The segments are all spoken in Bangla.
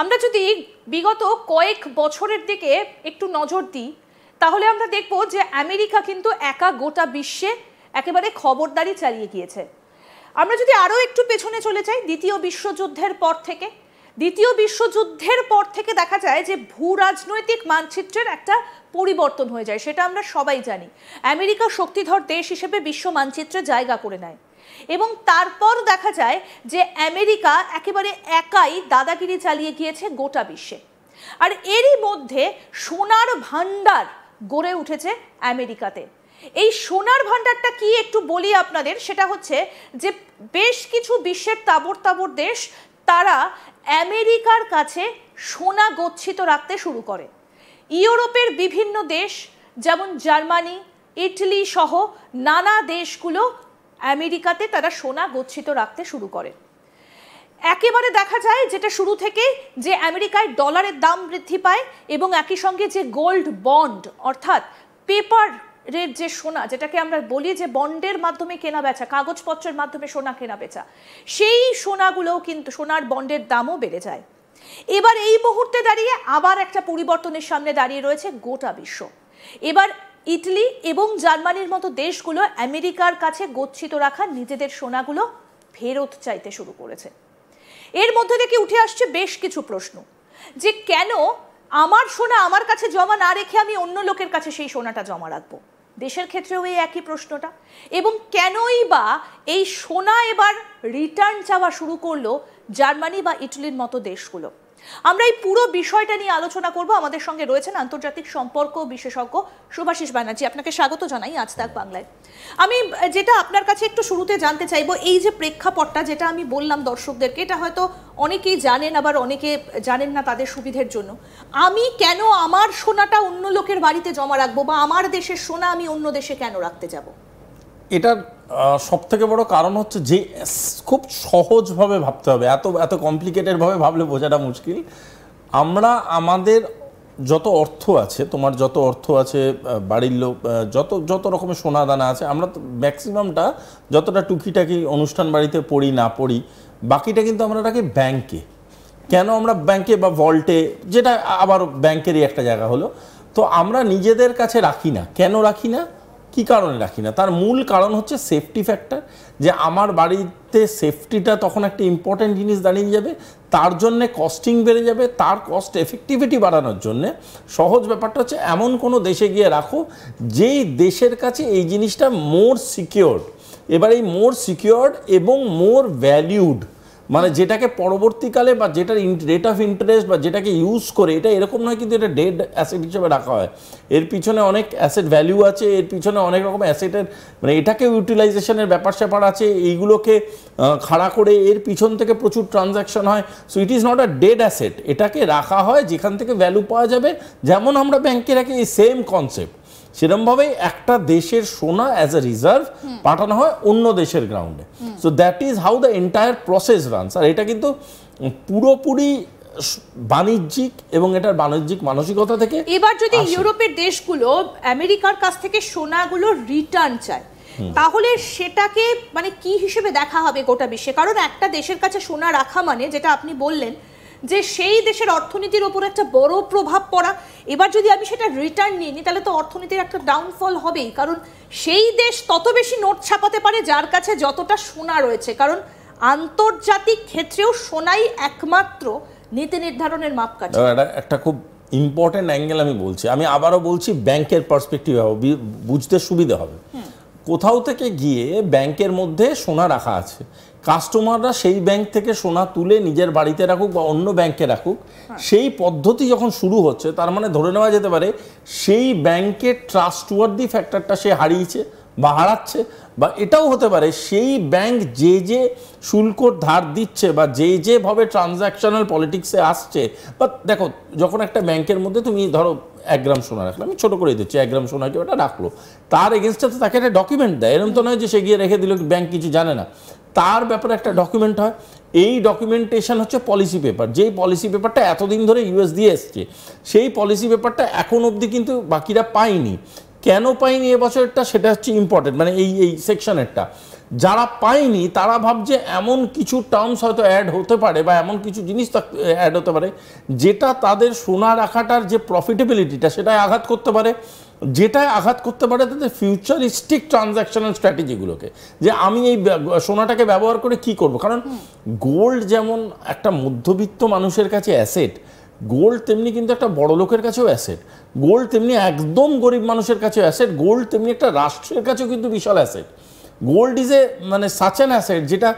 আমরা যদি বিগত কয়েক বছরের দিকে একটু নজর দিই তাহলে আমরা দেখব যে আমেরিকা কিন্তু একা গোটা বিশ্বে একেবারে খবরদারি চালিয়ে গিয়েছে। আমরা যদি আরও একটু পেছনে চলে যাই, দ্বিতীয় বিশ্বযুদ্ধের পর থেকে দেখা যায় যে ভূ রাজনৈতিক মানচিত্রের একটা পরিবর্তন হয়ে যায়, সেটা আমরা সবাই জানি। আমেরিকা শক্তিধর দেশ হিসেবে বিশ্ব মানচিত্রে জায়গা করে নেয় এবং তারপর দেখা যায় যে আমেরিকা একেবারে একাই দাদাগিরি চালিয়ে গিয়েছে গোটা বিশ্বে। আর এরই মধ্যে সোনার ভান্ডার গড়ে উঠেছে আমেরিকাতে। এই সোনার ভান্ডারটা কি একটু বলি আপনাদের, সেটা হচ্ছে যে বেশ কিছু বিশ্বের তাবড় দেশ তারা আমেরিকার কাছে সোনা গচ্ছিত রাখতে শুরু করে। ইউরোপের বিভিন্ন দেশ যেমন জার্মানি, ইটালি সহ নানা দেশগুলো আমেরিকাতে তারা সোনা গচ্ছিত রাখতে শুরু করে। একেবারে দেখা যায় যেটা শুরু থেকে যে আমেরিকায় ডলারের দাম বৃদ্ধি পায় এবং একই সঙ্গে যে গোল্ড বন্ড অর্থাৎ পেপারের যে সোনা, যেটাকে আমরা বলি যে বন্ডের মাধ্যমে কেনা বেচা, কাগজপত্রের মাধ্যমে সোনা কেনা বেচা, সেই সোনাগুলোও কিন্তু সোনার বন্ডের দামও বেড়ে যায়। এবার এই মুহূর্তে দাঁড়িয়ে আবার একটা পরিবর্তনের সামনে দাঁড়িয়ে রয়েছে গোটা বিশ্ব। এবার ইটালি এবং জার্মানির মতো দেশগুলো আমেরিকার কাছে গচ্ছিত রাখা নিজেদের সোনাগুলো ফেরত চাইতে শুরু করেছে। এর মধ্যে থেকে উঠে আসছে বেশ কিছু প্রশ্ন, যে কেন আমার সোনা আমার কাছে জমা না রেখে আমি অন্য লোকের কাছে সেই সোনাটা জমা রাখবো। দেশের ক্ষেত্রেও এই একই প্রশ্নটা। এবং কেনই বা এই সোনা এবার রিটার্ন চাওয়া শুরু করলো জার্মানি বা ইটালির মতো দেশগুলো। আমরা এই পুরো বিষয়টা নিয়ে আলোচনা করব। আমাদের সঙ্গে রয়েছেন আন্তর্জাতিক সম্পর্ক বিশেষজ্ঞ শুভাশিস ব্যানার্জি। আপনাকে স্বাগত জানাই আজ তাক বাংলায়। আমি যেটা আপনার কাছে একটু শুরুতে জানতে চাইবো, এই যে প্রেক্ষাপটটা যেটা আমি বললাম দর্শকদেরকে, এটা হয়তো অনেকেই জানেন আবার অনেকে জানেন না তাদের সুবিধের জন্য। আমি কেন আমার সোনাটা অন্য লোকের বাড়িতে জমা রাখবো, বা আমার দেশের সোনা আমি অন্য দেশে কেন রাখতে যাব? এটার সবথেকে বড় কারণ হচ্ছে যে খুব সহজভাবে ভাবতে হবে, এত কমপ্লিকেটেডভাবে ভাবলে বোঝাটা মুশকিল। আমরা আমাদের যত অর্থ আছে, তোমার যত অর্থ আছে, বাড়ির লোক যত রকমের সোনা দানা আছে, আমরা তো ম্যাক্সিমামটা যতটা টুকিটাকি অনুষ্ঠান বাড়িতে পড়ি না পড়ি, বাকিটা কিন্তু আমরা রাখি ব্যাংকে। কেন আমরা ব্যাংকে বা ভল্টে, যেটা আবার ব্যাংকেরই একটা জায়গা হলো, তো আমরা নিজেদের কাছে রাখি না। কেন রাখি না, কী কারণে রাখি না? তার মূল কারণ হচ্ছে সেফটি ফ্যাক্টর, যে আমার বাড়িতে সেফটিটা তখন একটা ইম্পর্ট্যান্ট জিনিস দাঁড়িয়ে যাবে, তার জন্যে কস্টিং বেড়ে যাবে। তার কস্ট এফেক্টিভিটি বাড়ানোর জন্যে সহজ ব্যাপারটা হচ্ছে এমন কোনো দেশে গিয়ে রাখো যেই দেশের কাছে এই জিনিসটা মোর সিকিওরড। এবার এই মোর সিকিওরড এবং মোর ভ্যালিউড, মানে যেটাকে পরবর্তীকালে বা যেটার রেট অফ ইন্টারেস্ট বা যেটাকে ইউজ করে, এটা এরকম নয় কিন্তু এটা ডেড অ্যাসেট হিসেবে রাখা হয়। এর পিছনে অনেক অ্যাসেট ভ্যালু আছে, এর পিছনে অনেক রকম অ্যাসেটের মানে এটাকে ইউটিলাইজেশনের ব্যাপার স্যাপার আছে, এইগুলোকে খাড়া করে এর পিছন থেকে প্রচুর ট্রানজ্যাকশন হয়। So it is not a dead asset, এটাকে রাখা হয় যেখান থেকে ভ্যালু পাওয়া যাবে। যেমন আমরা ব্যাংকে রাখি, এই সেম কনসেপ্ট, সেরকমভাবেই একটা দেশের সোনা অ্যাজ এ রিজার্ভ পাঠানো হয় অন্য দেশের গ্রাউন্ডে। So that is how the entire process runs. আর এটা কিন্তু পুরোপুরি বাণিজ্যিক এবং এটার বাণিজ্যিক মানসিকতা থেকে। এবার যদি ইউরোপের দেশগুলো আমেরিকার কাছ থেকে সোনাগুলো রিটার্ন চায়, তাহলে সেটাকে মানে কি হিসেবে দেখা হবে গোটা বিশ্বে? কারণ একটা দেশের কাছে সোনা রাখা মানে, যেটা আপনি বললেন, যে সেই দেশের অর্থনীতির ওপর একটা বড় প্রভাব পড়া। এবার যদি আমি সেটা রিটার্ন নিয়ে নিই তাহলে তো অর্থনীতির একটা ডাউনফল হবেই, কারণ সেই দেশ তত বেশি নোট ছাপাতে পারে যার কাছে যতটা সোনা রয়েছে। কারণ আন্তর্জাতিক ক্ষেত্রেও সোনাই একমাত্র নীতি নির্ধারণের মাপকাঠি। একটা খুব ইম্পর্টেন্ট অ্যাঙ্গেল আমি বলছি, আমি আবারও বলছি, ব্যাংকের পার্সপেক্টিভ বুঝতে সুবিধা হবে। কোথাও থেকে গিয়ে ব্যাংকের মধ্যে সোনা রাখা আছে, কাস্টমাররা সেই ব্যাংক থেকে সোনা তুলে নিজের বাড়িতে রাখুক বা অন্য ব্যাংকে রাখুক, সেই পদ্ধতি যখন শুরু হচ্ছে, তার মানে ধরে নেওয়া যেতে পারে সেই ব্যাংকের ট্রাস্টওয়ার্দি ফ্যাক্টরটা সে হারিয়েছে বা হারাচ্ছে। বা এটাও হতে পারে সেই ব্যাংক যে শুল্ক ধার দিচ্ছে বা যেভাবে ট্রানজ্যাকশনাল পলিটিক্সে আসছে। বা দেখো, যখন একটা ব্যাংকের মধ্যে তুমি ধরো 1 গ্রাম সোনা রাখলো, আমি ছোটো করে দিচ্ছি, 1 গ্রাম সোনা কেউ এটা রাখলো, তার এগেনস্টে তো তাকে একটা ডকুমেন্ট দেয়। এরকম তো নয় যে সে গিয়ে রেখে দিল, ব্যাংক কিছু জানে না, তার ব্যাপারে একটা ডকুমেন্ট হয়। এই ডকুমেন্টেশন হচ্ছে পলিসি পেপার। যেই পলিসি পেপারটা এতদিন ধরে ইউএস দিয়ে এসছে, সেই পলিসি পেপারটা এখন অবধি কিন্তু বাকিরা পায়নি। কেন পাইনি এবছরটা, সেটা হচ্ছে ইম্পর্টেন্ট, মানে এই সেকশনেরটা। যারা পায়নি তারা ভাবছে এমন কিছু টার্মস হয়তো অ্যাড হতে পারে বা এমন কিছু জিনিস অ্যাড হতে পারে যেটা তাদের সোনা রাখাটার যে প্রফিটেবিলিটিটা সেটাই আঘাত করতে পারে, যেটাই আঘাত করতে পারে তাদের ফিউচারিস্টিক ট্রানজ্যাকশনাল স্ট্র্যাটেজিগুলোকে, যে আমি এই সোনাটাকে ব্যবহার করে কি করব। কারণ গোল্ড যেমন একটা মধ্যবিত্ত মানুষের কাছে অ্যাসেট, গোল্ড তেমনি কিন্তু একটা বড় লোকের কাছেও অ্যাসেট, গোল্ড তেমনি একদম গরিব মানুষের কাছেও অ্যাসেট, গোল্ড তেমনি একটা রাষ্ট্রের কাছেও কিন্তু বিশাল অ্যাসেট। গোল্ড ইজ এ মানে সাচ অ্যান অ্যাসেট যেটা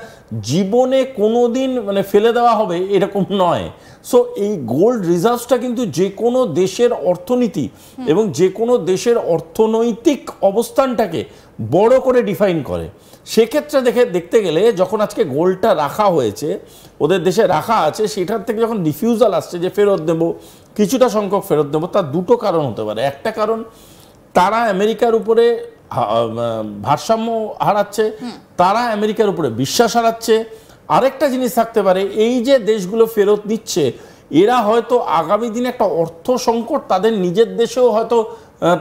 জীবনে কোনো দিন মানে ফেলে দেওয়া হবে এরকম নয়। সো এই গোল্ড রিজার্ভসটা কিন্তু যে কোনো দেশের অর্থনীতি এবং যে কোনো দেশের অর্থনৈতিক অবস্থানটাকে বড় করে ডিফাইন করে। সেক্ষেত্রে দেখতে গেলে যখন আজকে গোল্ডটা রাখা হয়েছে, ওদের দেশে রাখা আছে, সেটার থেকে যখন রিফিউজাল আসছে যে ফেরত দেবো, কিছুটা সংখ্যক ফেরত দেবো, তার দুটো কারণ হতে পারে। একটা কারণ তারা আমেরিকার উপরে ভারসাম্য হারাচ্ছে, তারা আমেরিকার উপরে বিশ্বাস হারাচ্ছে। আরেকটা জিনিস থাকতে পারে, এই যে দেশগুলো ফেরত নিচ্ছে এরা হয়তো আগামী দিনে একটা অর্থ সংকট তাদের নিজের দেশেও হয়তো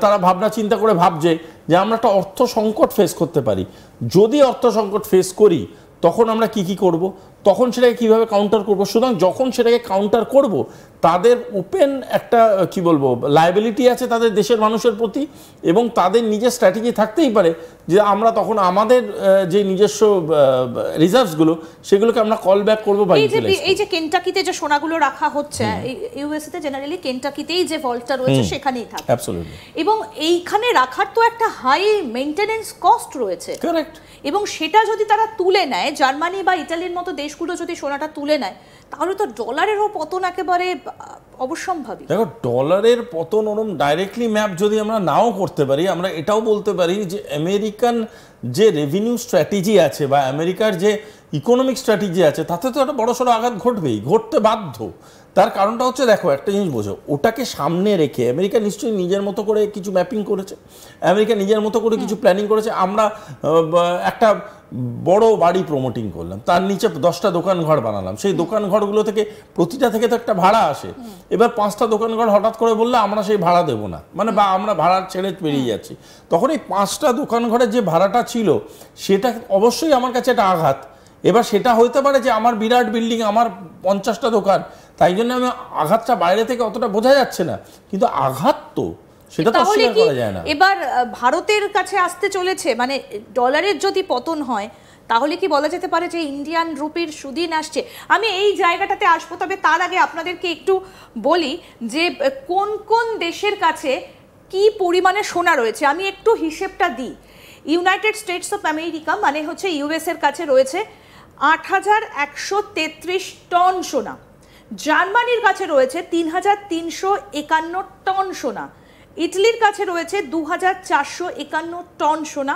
তারা ভাবনা চিন্তা করে ভাবছে যে আমরা একটা অর্থ সংকট ফেস করতে পারি। যদি অর্থ সংকট ফেস করি তখন আমরা কি করব, তখন সেটাকে কিভাবে কাউন্টার করব। সুতরাং যখন সেটাকে কাউন্টার করব তাদের ওপেন একটা কি বলবো লায়াবিলিটি আছে তাদের দেশের মানুষের প্রতি, এবং তাদের নিজের স্ট্র্যাটেজি থাকতেই পারে যে আমরা তখন আমাদের যে নিজস্ব রিজার্ভসগুলো সেগুলোকে আমরা কল ব্যাক করবো বা এই যে কেন্টাকিতে যে সোনাগুলো রাখা হচ্ছে, ইউএসএ তে জেনারেলি কেন্টাকিতেই যে ভল্টটা রয়েছে সেখানেই থাকে, অ্যাবসলিউটলি। এবং এইখানে রাখার তো একটা হাই মেইনটেনেন্স কস্ট রয়েছে, কারেক্ট। এবং সেটা যদি তারা তুলে নেয়, জার্মানি বা ইতালির মতো দেশগুলো যদি সোনাটা তুলে নেয়, তাহলে তো ডলারেরও পতন একেবারে অবশ্যম্ভাবী। দেখো, ডলারের পতন ওরম ডাইরেক্টলি ম্যাপ যদি আমরা নাও করতে পারি, আমরা এটাও বলতে পারি যে আমেরিকান যে রেভিনিউ স্ট্র্যাটেজি আছে বা আমেরিকার যে ইকোনমিক স্ট্র্যাটেজি আছে তাতে তো একটা বড়সড় আঘাত ঘটবেই, ঘটতে বাধ্য। তার কারণটা হচ্ছে, দেখো একটা জিনিস বোঝো, ওটাকে সামনে রেখে আমেরিকা নিশ্চয়ই নিজের মতো করে কিছু ম্যাপিং করেছে, আমেরিকা নিজের মতো করে কিছু প্ল্যানিং করেছে। আমরা একটা বড় বাড়ি প্রমোটিং করলাম, তার নিচে 10টা দোকান ঘর বানালাম, সেই দোকান ঘরগুলো থেকে প্রতিটা থেকে তো একটা ভাড়া আসে। এবার 5টা দোকান ঘর হঠাৎ করে বললে আমরা সেই ভাড়া দেবো না, মানে বা আমরা ভাড়া ছেড়ে বেরিয়ে যাচ্ছি, তখন এই 5টা দোকান ঘরের যে ভাড়াটা ছিল সেটা অবশ্যই আমার কাছে একটা আঘাত। এবার সেটা হইতে পারে যে আমার বিরাট বিল্ডিং, আমার 50টা দোকান, তাই জন্য আমি আঘাতটা বাইরে থেকে অতটা বোঝা যাচ্ছে না, কিন্তু আঘাত তো সেটা তো অস্বীকার করা যায় না। এবার ভারতের কাছে আসতে চলেছে, মানে ডলারের যদি পতন হয় তাহলে কি বলা যেতে পারে যে ইন্ডিয়ান রুপির সুদিন আসছে? আমি এই জায়গাটাতে আসবো, তবে তার আগে আপনাদেরকে একটু বলি যে কোন কোন দেশের কাছে কি পরিমাণে সোনা রয়েছে। আমি একটু হিসেবটা দিই। ইউনাইটেড স্টেটস অফ আমেরিকা মানে হচ্ছে ইউএস এর কাছে রয়েছে 8,133 টন সোনা, জার্মানির কাছে রয়েছে 3,351 টন সোনা, ইটালির কাছে রয়েছে 2,451 টন সোনা,